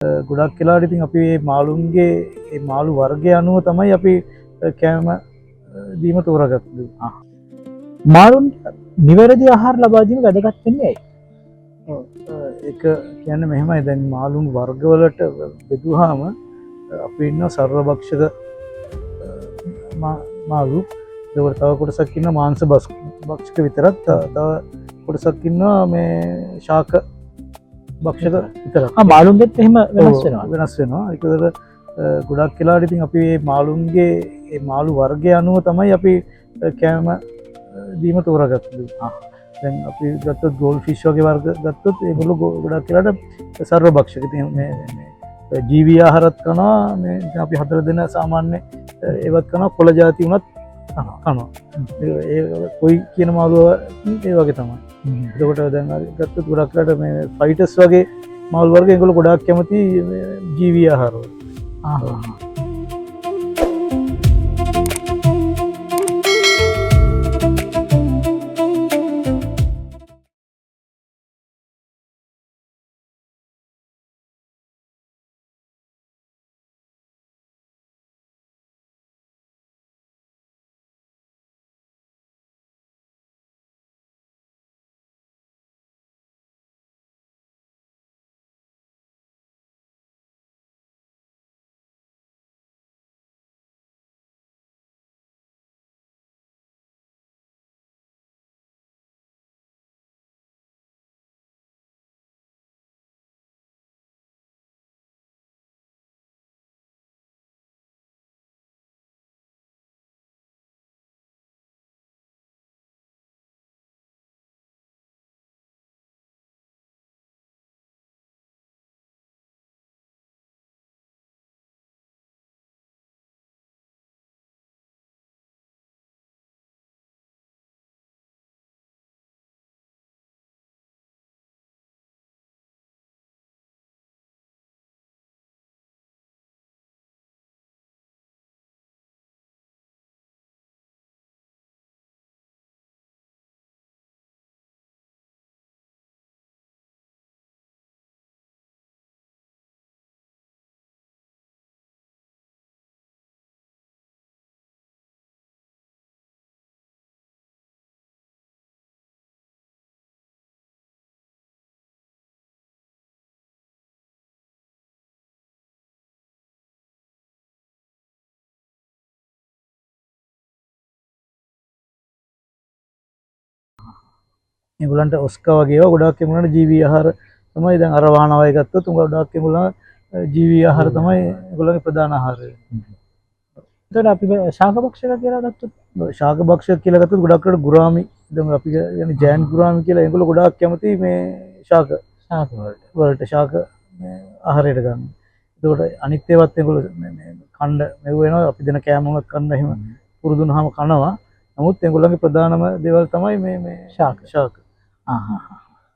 ගොඩක් වෙලාවට ඉතින් අපි මේ මාළුන්ගේ මේ මාළු වර්ගය අනුව තමයි අපි කෑම දීම තෝරාගත්තේ. මාළුන්ට නිවැරදි ආහාර ලබා දීම වැදගත් වෙන්නේ ඇයි? ඒක කියන්නේ මෙහෙමයි දැන් මාළුන් වර්ගවලට බෙදුවාම අපි ඉන්න සර්වභක්ෂක මාළු ඒකට තව කොටසක් ඉන්න මාංශ භක්ෂක විතරක් තව කොටසක් ඉන්නවා මේ ශාක භක්ෂක විතරක්. මාළුන්ගෙත් එහෙම වෙනස් වෙනවා. ඒකද ගොඩක් වෙලාවට ඉතින් අපි මේ මාළුන්ගේ මේ මාළු වර්ගය අනුව තමයි අපි කෑම දීම තෝරාගත්තේ. දැන් අපි ගත්තොත් ගෝල්ඩ් ෆිෂ් වගේ වර්ග ගත්තොත් ඒගොල්ලෝ ගොඩක් වෙලාවට සර්වභක්ෂක. ඉතින් මේ ජීවී ආහාරත් කනවා මේ අපි 4 දෙනා සාමාන්‍ය ඒවත් කනවා කොළ ಜಾති උනත් කනවා. ඒ කොයි කියන මාළුව ඒ වගේ තමයි. එතකොට දැන් ගත්තොත් ගොඩක් වෙලාවට මේ ෆයිටර්ස් වගේ මාළු වර්ග ඒගොල්ලෝ ගොඩාක් කැමති ජීවී ආහාර වලට. ඒගොල්ලන්ට ඔස්කා වගේ ඒවා ගොඩාක් ඒගොල්ලන්ට ජීවී ආහාර තමයි. දැන් අර වාහනවයි ගත්තොත් ගොඩාක් ඒගොල්ලන් ජීවී ආහාර තමයි ඒගොල්ලන්ගේ ප්‍රධාන ආහාරය. එතකොට අපි ශාක භක්ෂක කියලා ගත්තොත් ශාක භක්ෂක කියලා ගත්තොත් ගොඩක් වෙලාවට ගුරාමි දැන් අපි කියන්නේ ජෑන් ගුරාමි කියලා ඒගොල්ලෝ ගොඩාක් කැමති මේ ශාක වලට ශාක ආහාරයට ගන්න. ඒකට අනිත් ඒවාත් ඒගොල්ලෝ මේ කණ්ඩ මෙව වෙනවා අපි දෙන කෑම වලත් කන්න එහෙම පුරුදු වුණාම කනවා. නමුත් ඒගොල්ලන්ගේ ප්‍රධානම දේවල් තමයි මේ ශාක.